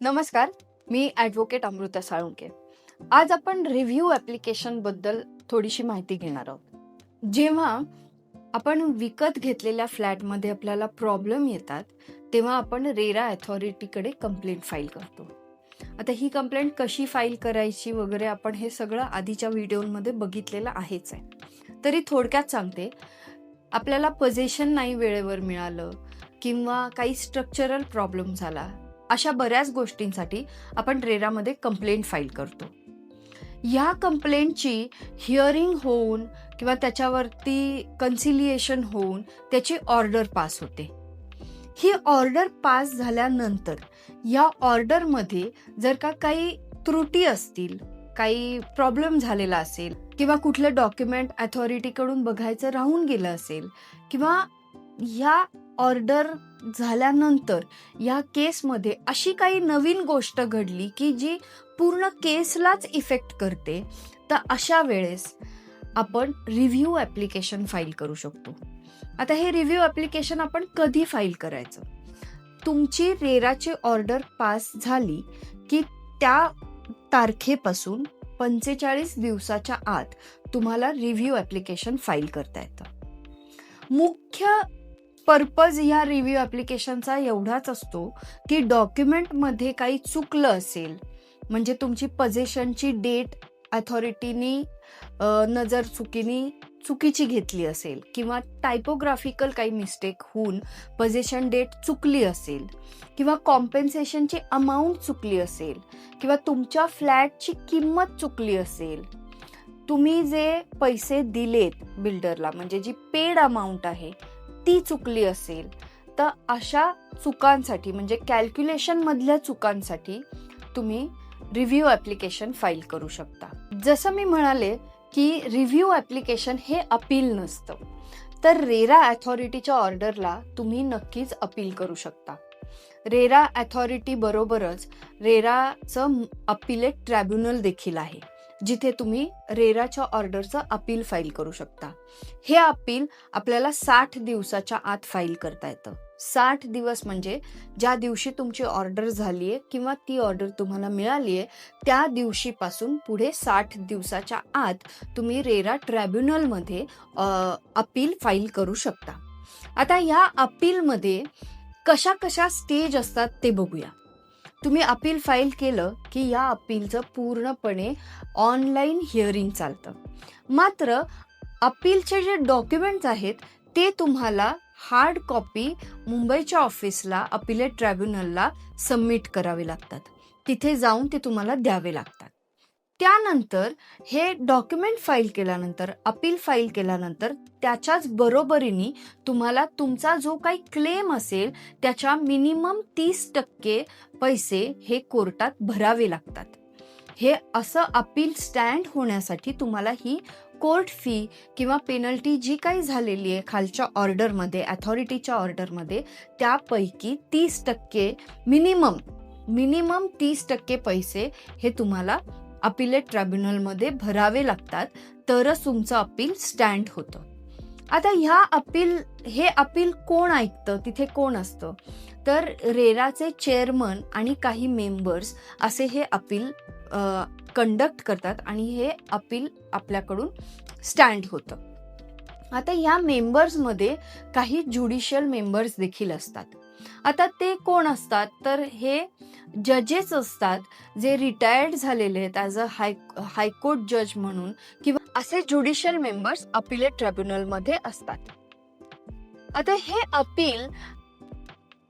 नमस्कार, मी ॲडव्होकेट अमृता साळुंके. आज आपण रिव्ह्यू ॲप्लिकेशन बद्दल थोडीशी माहिती घेणार आहोत. जेव्हा आपण विकत घेतलेल्या फ्लॅटमध्ये आपल्याला प्रॉब्लेम येतात, तेव्हा आपण रेरा अथॉरिटीकडे कंप्लेंट फाईल करतो. आता ही कंप्लेंट कशी फाईल करायची वगैरे आपण हे सगळं आधीच्या व्हिडिओमध्ये बघितलेलं आहेच आहे. तरी थोडक्यात सांगते, आपल्याला पोझेशन नाही वेळेवर मिळालं किंवा काही स्ट्रक्चरल प्रॉब्लेम झाला, अशा बऱ्याच गोष्टींसाठी आपण रेरामध्ये कंप्लेंट फाईल करतो. ह्या कंप्लेंटची हिअरिंग होऊन किंवा त्याच्यावरती कन्सिलिएशन होऊन त्याची ऑर्डर पास होते. ही ऑर्डर पास झाल्यानंतर या ऑर्डरमध्ये जर का काही त्रुटी असतील, काही प्रॉब्लेम झालेला असेल किंवा कुठलं डॉक्युमेंट अथॉरिटीकडून बघायचं राहून गेलं असेल किंवा ह्या ऑर्डर झाल्यानंतर या केसमध्ये अशी काही नवीन गोष्ट घडली की जी पूर्ण केसलाच इफेक्ट करते, तर अशा वेळेस आपण रिव्ह्यू ॲप्लिकेशन फाईल करू शकतो. आता हे रिव्ह्यू ॲप्लिकेशन आपण कधी फाईल करायचं? तुमची रेराची ऑर्डर पास झाली की त्या तारखेपासून 45 दिवसाच्या आत तुम्हाला रिव्ह्यू ॲप्लिकेशन फाईल करता येतं. मुख्य पर्पज या रिव्ह्यू ॲप्लिकेशनचा एवढाच असतो की डॉक्युमेंटमध्ये काही चुकलं असेल, म्हणजे तुमची पोझेशनची डेट अथॉरिटीनी नजर चुकीची घेतली असेल किंवा टायपोग्राफिकल काही मिस्टेक होऊन पोझेशन डेट चुकली असेल किंवा कॉम्पेन्सेशनची अमाऊंट चुकली असेल किंवा तुमच्या फ्लॅटची किंमत चुकली असेल, तुम्ही जे पैसे दिलेत बिल्डरला म्हणजे जी पेड अमाऊंट आहे ती चुकली असेल, तर अशा चुकांसाठी म्हणजे कॅल्क्युलेशन मधल्या चुकांसाठी तुम्ही रिव्ह्यू ॲप्लिकेशन फाईल करू शकता. जसं मी म्हणाले की रिव्ह्यू ॲप्लिकेशन हे अपील नसतं, तर रेरा अथॉरिटीच्या ऑर्डरला तुम्ही नक्कीच अपील करू शकता. रेरा अथॉरिटी बरोबरच रेराचं अपिलेट ट्रायब्युनल देखील आहे, जिथे तुम्ही रेराच्या ऑर्डरचं अपील फाईल करू शकता. हे अपील आपल्याला 60 दिवसाच्या आत फाईल करता येतं. 60 दिवस म्हणजे ज्या दिवशी तुमची ऑर्डर झाली आहे किंवा ती ऑर्डर तुम्हाला मिळाली आहे त्या दिवशीपासून पुढे 60 दिवसाच्या आत तुम्ही रेरा ट्रायब्युनलमध्ये अपील फाईल करू शकता. आता ह्या अपीलमध्ये कशा कशा स्टेज असतात ते बघूया. तुम्ही अपील फाईल केलं की या अपीलचं पूर्णपणे ऑनलाईन हिअरिंग चालतं. मात्र अपीलचे जे डॉक्युमेंट्स आहेत ते तुम्हाला हार्ड कॉपी मुंबईच्या ऑफिसला अपिलेट ट्रायब्युनलला सबमिट करावे लागतात. तिथे जाऊन ते तुम्हाला द्यावे लागतात. त्यानंतर हे डॉक्युमेंट फाईल केल्यानंतर, अपील फाईल केल्यानंतर त्याच्याच बरोबरीने तुम्हाला तुमचा जो काही क्लेम असेल त्याच्या मिनिमम 30% पैसे हे कोर्टात भरावे लागतात. हे असं अपील स्टँड होण्यासाठी तुम्हाला ही कोर्ट फी किंवा पेनल्टी जी काही झालेली आहे खालच्या ऑर्डरमध्ये, अथॉरिटीच्या ऑर्डरमध्ये, त्यापैकी 30% मिनिमम 30% पैसे हे तुम्हाला अपिलेट ट्रायब्युनलमध्ये भरावे लागतात, तरच तुमचं अपील स्टँड होतं. आता हे अपील कोण ऐकतं, तिथे कोण असतं? तर रेराचे चेअरमन आणि काही मेंबर्स असे हे अपील कंडक्ट करतात आणि हे अपील आपल्याकडून स्टँड होतं. आता या मेंबर्समध्ये काही ज्युडिशियल मेंबर्स देखील असतात. आता ते कोण असतात? तर हे जजेस असतात जे रिटायर्ड झालेले आहेत ॲज अ हायकोर्ट जज म्हणून, किंवा असे ज्युडिशियल मेंबर्स अपिलेट ट्रायब्युनलमध्ये असतात. आता हे अपील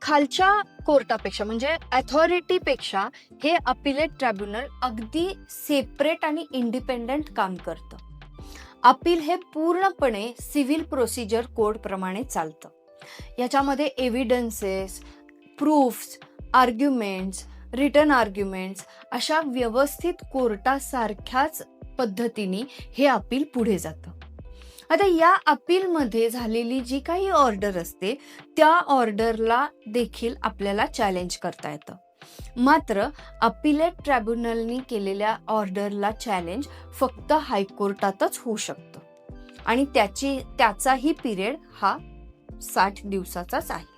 खालच्या कोर्टापेक्षा म्हणजे अथॉरिटीपेक्षा हे अपिलेट ट्रायब्युनल अगदी सेपरेट आणि इंडिपेंडंट काम करतं. अपील हे पूर्णपणे सिव्हिल प्रोसिजर कोड प्रमाणे चालतं. याच्यामध्ये evidences, proofs, arguments, written arguments अशा व्यवस्थित कोर्टासारख्याच पद्धतीने हे अपील पुढे जातं. आता या अपीलमध्ये झालेली जी काही ऑर्डर असते त्या ऑर्डरला देखील आपल्याला चॅलेंज करता येतं. मात्र अपिलेट ट्रायब्युनलनी केलेल्या ऑर्डरला चॅलेंज फक्त हायकोर्टातच होऊ शकतं आणि त्याचाही पिरियड हा 60 दिवसाचाच आहे.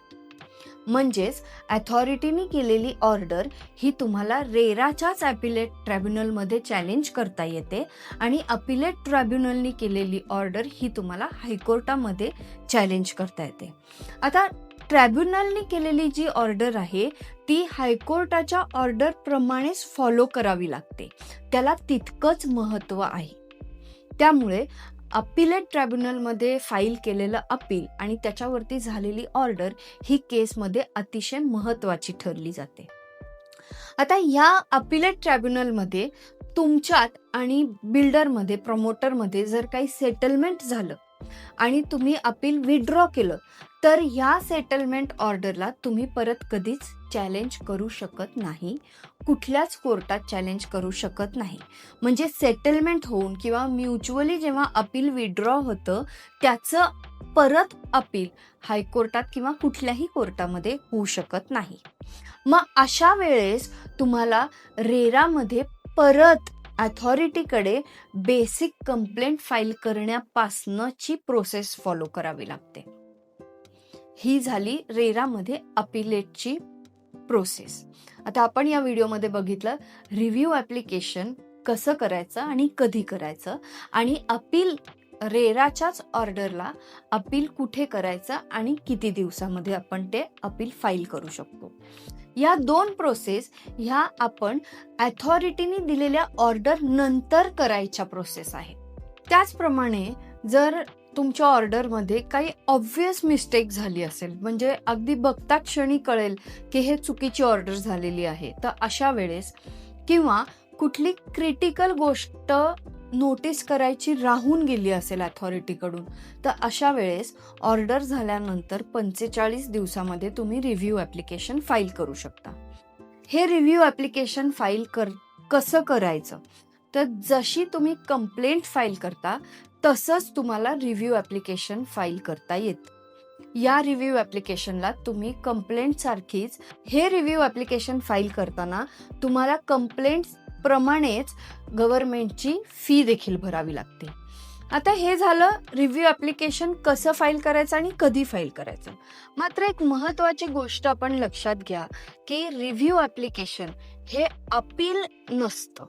म्हणजेच अथॉरिटीने केलेली ऑर्डर ही तुम्हाला रेराच्याच ॲपिलेट ट्रायब्युनलमध्ये चॅलेंज करता येते आणि अपिलेट ट्रायब्युनलने केलेली ऑर्डर ही तुम्हाला हायकोर्टामध्ये चॅलेंज करता येते. आता ट्रायब्युनलने केलेली जी ऑर्डर आहे ती हायकोर्टाच्या ऑर्डरप्रमाणेच फॉलो करावी लागते, त्याला तितकंच महत्त्व आहे. त्यामुळे अपिलेट ट्रायब्युनलमध्ये फाईल केलेलं अपील आणि त्याच्यावरती झालेली ऑर्डर ही केसमध्ये अतिशय महत्त्वाची ठरली जाते. आता या अपिलेट ट्रायब्युनलमध्ये तुमच्यात आणि बिल्डरमध्ये, प्रमोटरमध्ये जर काही सेटलमेंट झालं आणि तुम्ही अपील विड्रॉ केलं तर या सेटलमेंट ऑर्डरला तुम्ही परत कधीच चॅलेंज करू शकत नाही, कुठल्याच कोर्टात चॅलेंज करू शकत नाही. म्हणजे सेटलमेंट होऊन किंवा म्युच्युअली जेव्हा अपील विड्रॉ होतं त्याचं परत अपील हायकोर्टात किंवा कुठल्याही कोर्टामध्ये होऊ शकत नाही. मग अशा वेळेस तुम्हाला रेरामध्ये परत अथॉरिटीकडे बेसिक कंप्लेंट फाईल करण्यापासनची प्रोसेस फॉलो करावी लागते. ही झाली रेरामध्ये अपिलेटची प्रोसेस. आता आपण या व्हिडिओमध्ये बघितलं रिव्ह्यू ॲप्लिकेशन कसं करायचं आणि कधी करायचं आणि अपील रेराच्याच ऑर्डरला अपील कुठे करायचं आणि किती दिवसामध्ये आपण ते अपील फाईल करू शकतो. या दोन प्रोसेस ह्या आपण अथॉरिटीने दिलेल्या ऑर्डर नंतर करायच्या प्रोसेस आहेत. त्याचप्रमाणे जर तुमच्या ऑर्डरमध्ये काही ऑब्व्हियस मिस्टेक झाली असेल, म्हणजे अगदी बघता क्षणी कळेल की हे चुकीची ऑर्डर झालेली आहे, तर अशा वेळेस किंवा कुठली क्रिटिकल गोष्ट नोटीस करायची राहून गेली असेल अथॉरिटीकडून, तर अशा वेळेस ऑर्डर झाल्यानंतर 45 दिवसामध्ये तुम्ही रिव्ह्यू ॲप्लिकेशन फाईल करू शकता. हे रिव्ह्यू ॲप्लिकेशन फाईल कसं करायचं, तर जशी तुम्ही कंप्लेंट फाईल करता तसंच तुम्हाला रिव्ह्यू ॲप्लिकेशन फाईल करता येतं. या रिव्ह्यू ॲप्लिकेशनला तुम्ही कंप्लेंट सारखीच हे रिव्ह्यू ॲप्लिकेशन फाईल करताना तुम्हाला कंप्लेंट प्रमाणेच गव्हर्नमेंटची फी देखील भरावी लागते. आता हे झालं रिव्ह्यू ॲप्लिकेशन कसं फाईल करायचं आणि कधी फाईल करायचं. मात्र एक महत्त्वाची गोष्ट आपण लक्षात घ्या की रिव्ह्यू ॲप्लिकेशन हे अपील नसतं.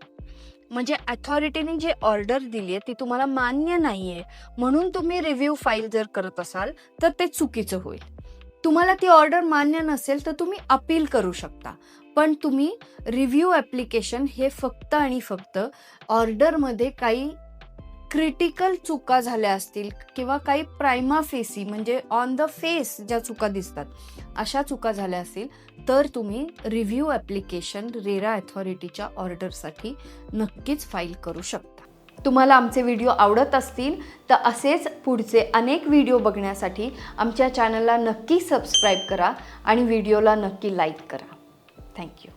म्हणजे अथॉरिटीने जे ऑर्डर दिली आहे ती तुम्हाला मान्य नाही आहे म्हणून तुम्ही रिव्ह्यू फाईल जर करत असाल तर ते चुकीचं होईल. तुम्हाला ती ऑर्डर मान्य नसेल तर तुम्ही अपील करू शकता, पण तुम्ही रिव्ह्यू ॲप्लिकेशन हे फक्त आणि फक्त ऑर्डरमध्ये काही क्रिटिकल चुका झाल्या असतील किंवा काही प्रायमा फेसी म्हणजे ऑन द फेस ज्या चुका दिसतात अशा चुका झाल्या असतील तर तुम्ही रिव्ह्यू ॲप्लिकेशन रेरा अथॉरिटीच्या ऑर्डरसाठी नक्कीच फाईल करू शकता. तुम्हाला आमचे व्हिडिओ आवडत असतील तर असेच पुढचे अनेक व्हिडिओ बघण्यासाठी आमच्या चॅनलला नक्की सबस्क्राईब करा आणि व्हिडिओला नक्की लाईक करा. थँक्यू.